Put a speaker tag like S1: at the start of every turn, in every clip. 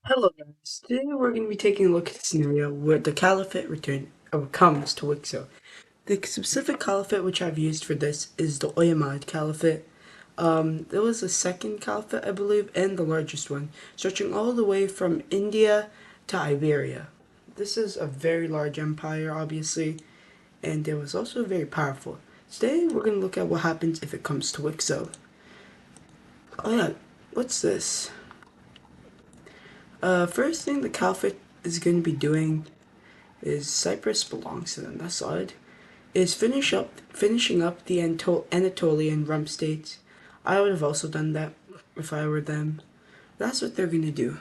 S1: Hello guys, today we're going to be taking a look at the scenario where the Caliphate return or comes to WICSO. The specific Caliphate which I've used for this is the Oyamad Caliphate. There was a second Caliphate I believe and the largest one, stretching all the way from India to Iberia. This is a very large empire obviously, and it was also very powerful. Today we're going to look at what happens if it comes to WICSO. Oh yeah, what's this? First thing the Caliphate is going to be doing is Cyprus belongs to them. That's odd. Is finishing up the Anatolian rump states. I would have also done that if I were them. That's what they're gonna do.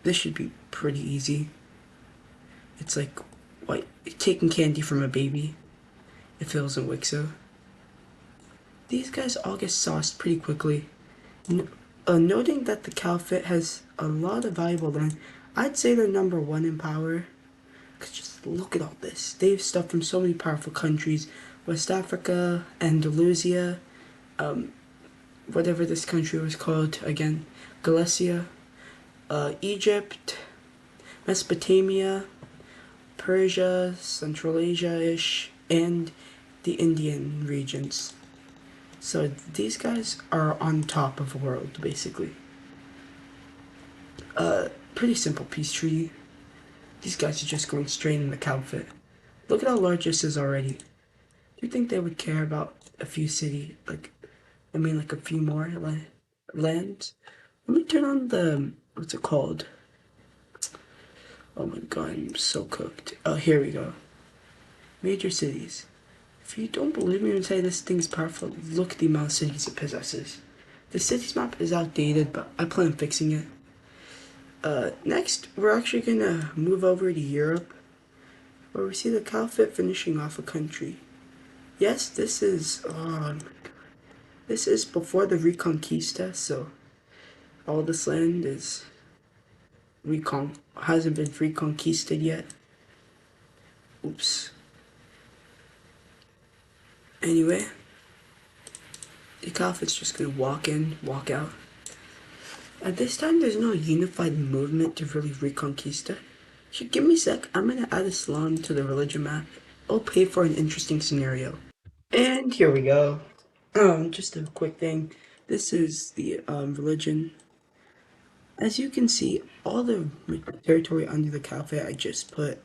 S1: This should be pretty easy. It's like what taking candy from a baby. If it was in WICSO. These guys all get sauced pretty quickly. Noting that the Caliphate has a lot of valuable land, I'd say they're number one in power. Cause just look at all this. They have stuff from so many powerful countries. West Africa, Andalusia, whatever this country was called again, Galicia, Egypt, Mesopotamia, Persia, Central Asia-ish, and the Indian regions. So these guys are on top of the world, basically. Pretty simple peace treaty. These guys are just going straight in the Caliphate. Look at how large this is already. Do you think they would care about a few like a few more lands? Let me turn on the, what's it called? Oh my god, I'm so cooked. Oh, here we go. Major cities. If you don't believe me when I say this thing's powerful, look at the amount of cities it possesses. The cities map is outdated, but I plan on fixing it. Next, we're actually gonna move over to Europe, where we see the Caliphate finishing off a country. Yes, this is before the Reconquista, so all this land is hasn't been reconquisted yet. Oops. Anyway, the Caliphate's just gonna walk in, walk out. At this time, there's no unified movement to really reconquista. So give me a sec, I'm gonna add Islam to the religion map. I'll pay for an interesting scenario. And here we go. Just a quick thing. This is the religion. As you can see, all the territory under the Caliphate I just put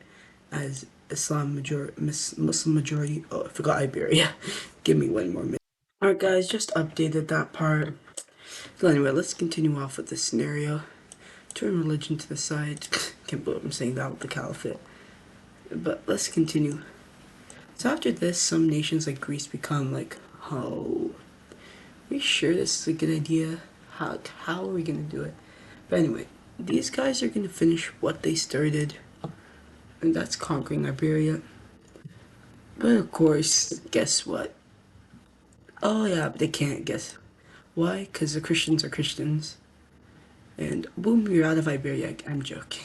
S1: as Muslim majority. Oh, I forgot Iberia. Give me one more minute. Alright guys, just updated that part. So anyway, let's continue off with this scenario. Turn religion to the side. Can't believe I'm saying that with the Caliphate. But let's continue. So after this, some nations like Greece become like, oh, are we sure this is a good idea? How are we gonna do it? But anyway, these guys are gonna finish what they started, and that's conquering Iberia. But of course, guess what? Oh yeah, but they can't guess. Why? Because the Christians are Christians. And boom, you're out of Iberia. I'm joking.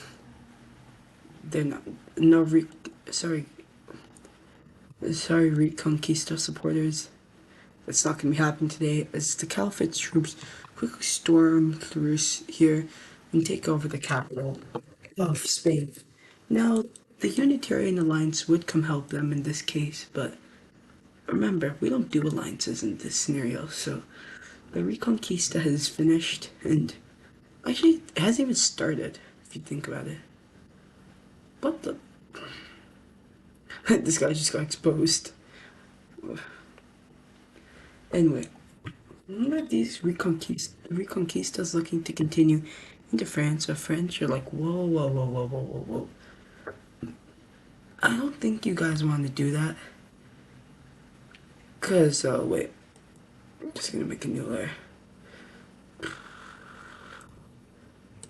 S1: They're not. No, sorry. Sorry, Reconquista supporters. That's not going to be happening today, as the Caliphate's troops quickly storm through here and take over the capital of Spain. Now, the Unitarian Alliance would come help them in this case, but remember, we don't do alliances in this scenario, so the Reconquista has finished, and actually, it hasn't even started, if you think about it. What the? This guy just got exposed. Anyway, none of these Reconquistas looking to continue into France, or French are like, whoa, whoa, whoa, whoa, whoa, whoa, whoa. I don't think you guys want to do that. Cause, wait. I'm just gonna make a new layer.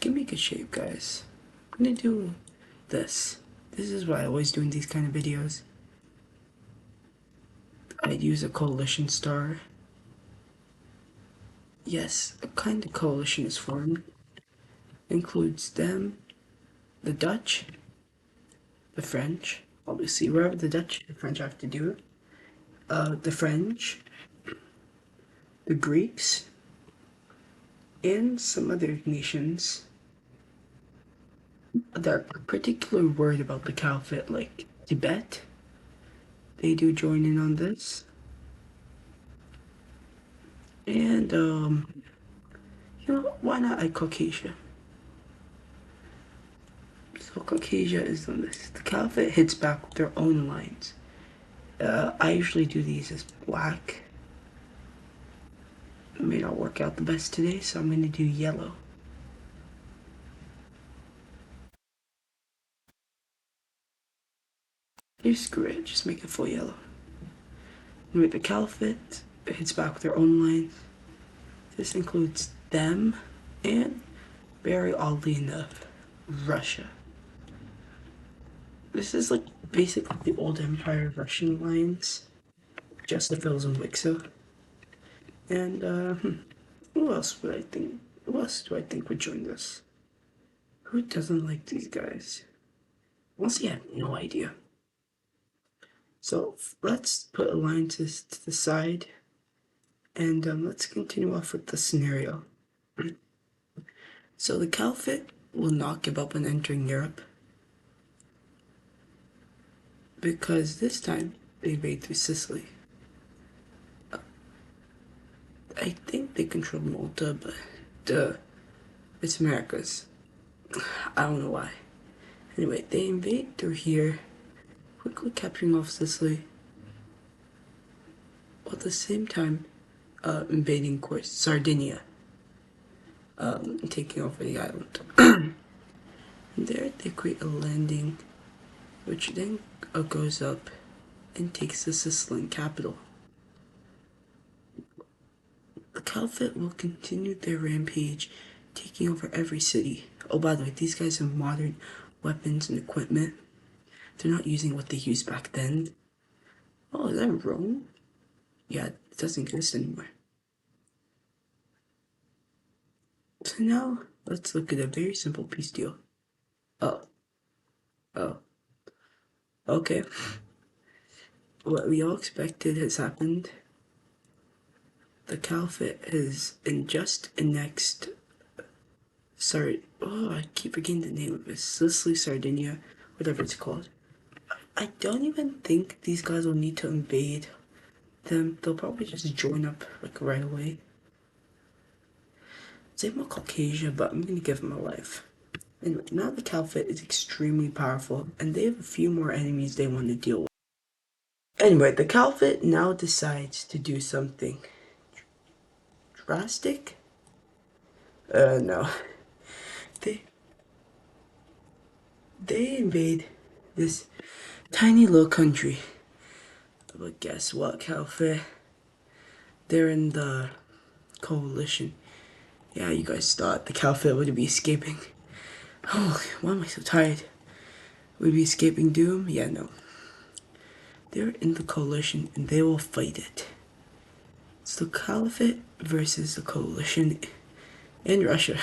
S1: Give me a good shape, guys. I'm gonna do this. This is what I always do in these kind of videos. I'd use a coalition star. Yes, a kind of coalition is formed. Includes them, the Dutch, the French, obviously wherever the Dutch and French have to do it. The French, the Greeks, and some other nations that are particularly worried about the Caliphate, like Tibet. They do join in on this. And, why not Caucasia? So Caucasia is on this. The Caliphate hits back with their own lines. I usually do these as black. It may not work out the best today, so I'm going to do yellow. Here's screw it, just make it full yellow. Anyway, the Caliphate hits back with their own lines. This includes them and, very oddly enough, Russia. This is like basically the old Empire Russian lines, just the fills and WICSO. And who else would I think? Who else do I think would join this? Who doesn't like these guys? Honestly, I have no idea. So let's put alliances to the side, and let's continue off with the scenario. So the Caliphate will not give up on entering Europe, because this time they invade through Sicily. I think they control Malta, but it's America's. I don't know why. Anyway, they invade through here, quickly capturing off Sicily, while at the same time invading, of course, Sardinia, taking over the island. And there they create a landing, which then goes up and takes the Sicilian capital. The Caliphate will continue their rampage, taking over every city. Oh, by the way, these guys have modern weapons and equipment. They're not using what they used back then. Oh, is that Rome? Yeah, it doesn't exist anymore. So now, let's look at a very simple peace deal. Oh. Okay. What we all expected has happened. The Caliphate has just annexed... I keep forgetting the name of it. Sicily, Sardinia, whatever it's called. I don't even think these guys will need to invade them. They'll probably just join up, like, right away. Same with Caucasia, but I'm gonna give them a life. Anyway, now the Caliphate is extremely powerful, and they have a few more enemies they want to deal with. Anyway, the Caliphate now decides to do something drastic. No. They invade this tiny little country. But guess what, Caliphate? They're in the coalition. Yeah, you guys thought the Caliphate would be escaping. Oh, why am I so tired? Would be escaping doom? Yeah, no. They're in the coalition and they will fight it. It's the Caliphate versus the coalition and Russia.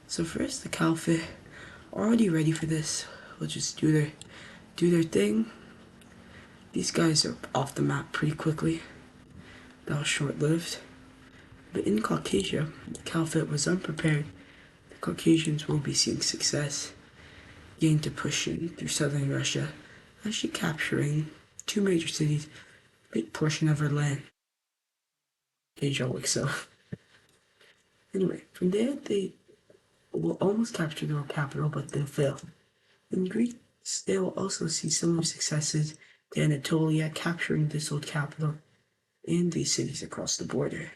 S1: So first, the Caliphate already ready for this. Will just do their thing. These guys are off the map pretty quickly. That was short-lived. But in Caucasia, the Caliphate was unprepared. The Caucasians will be seeing success, getting to push in through southern Russia, actually capturing two major cities, a big portion of her land. Asia WICSO. Anyway, from there they will almost capture their capital, but they'll fail. In Greece, they will also see similar successes to Anatolia, capturing this old capital and these cities across the border.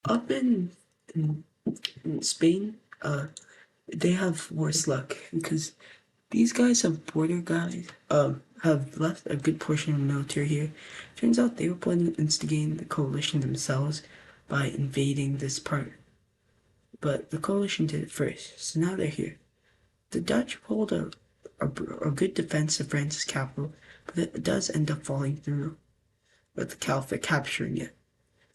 S1: Up in Spain, they have worse luck because these guys have border guys, have left a good portion of the military here. Turns out they were planning on instigating the coalition themselves by invading this part. But the coalition did it first, so now they're here. The Dutch hold a good defense of France's capital, but it does end up falling through, with the Caliphate capturing it.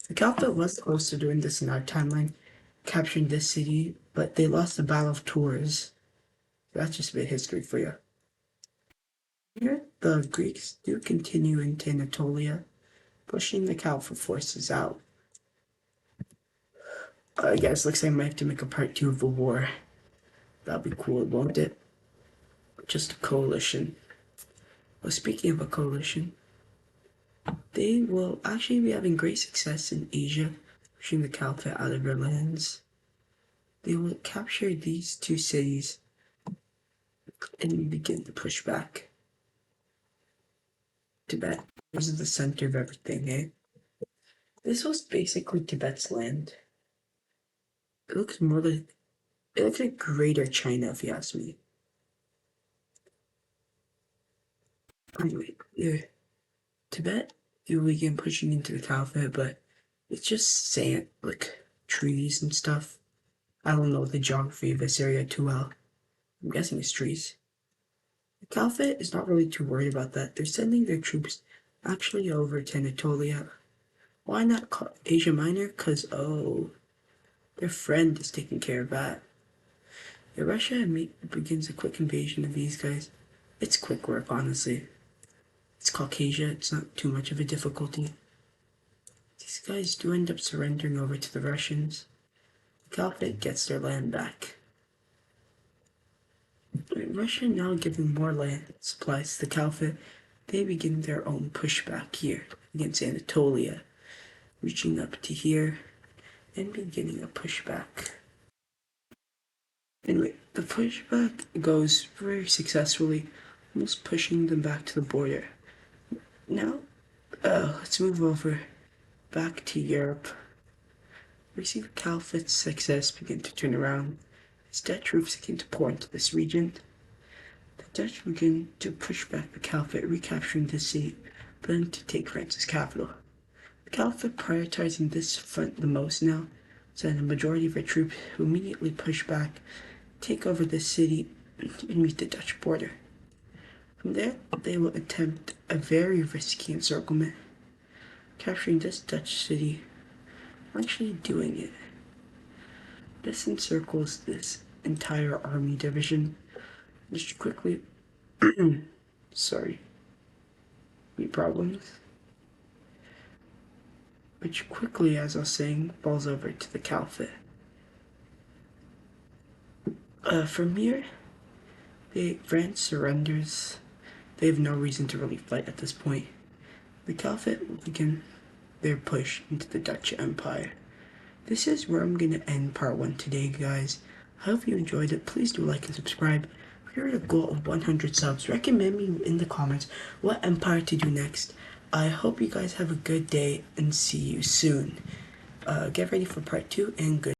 S1: The Caliphate was closer during this in our timeline, capturing this city, but they lost the Battle of Tours. That's just a bit of history for you. Here, the Greeks do continue into Anatolia, pushing the Caliphate forces out. I guess looks like I might have to make a part 2 of the war. That'd be cool, won't it? Just a coalition. Well, speaking of a coalition, they will actually be having great success in Asia, pushing the Caliphate out of their lands. They will capture these 2 cities and begin to push back. Tibet is the center of everything, eh? This was basically Tibet's land. It looks like Greater China, if you ask me. Anyway, yeah, Tibet, you begin pushing into the Caliphate, but it's just sand, like trees and stuff. I don't know the geography of this area too well. I'm guessing it's trees. The Caliphate is not really too worried about that. They're sending their troops actually over to Anatolia. Why not Asia Minor? Because, their friend is taking care of that. If Russia begins a quick invasion of these guys, it's quick work, honestly. It's Caucasia, it's not too much of a difficulty. These guys do end up surrendering over to the Russians. The Caliphate gets their land back. Russia now giving more land supplies to the Caliphate. They begin their own pushback here against Anatolia, reaching up to here and beginning a pushback. Anyway, the pushback goes very successfully, almost pushing them back to the border. Now, let's move over back to Europe. We see the Caliphate's success begin to turn around as Dutch troops begin to pour into this region. The Dutch begin to push back the Caliphate, recapturing this city, planning to take France's capital. The Caliphate prioritizing this front the most now, so that the majority of their troops who immediately push back, take over this city, and meet the Dutch border. From there, they will attempt a very risky encirclement, capturing this Dutch city, actually doing it. This encircles this entire army division. Just quickly, sorry, any problems? Which quickly, as I was saying, falls over to the Caliphate. From here, France surrenders. They have no reason to really fight at this point. The Caliphate will begin their push into the Dutch Empire. This is where I'm going to end part 1 today, guys. I hope you enjoyed it. Please do like and subscribe. If you're at a goal of 100 subs, recommend me in the comments what empire to do next. I hope you guys have a good day and see you soon. Get ready for part 2 and good.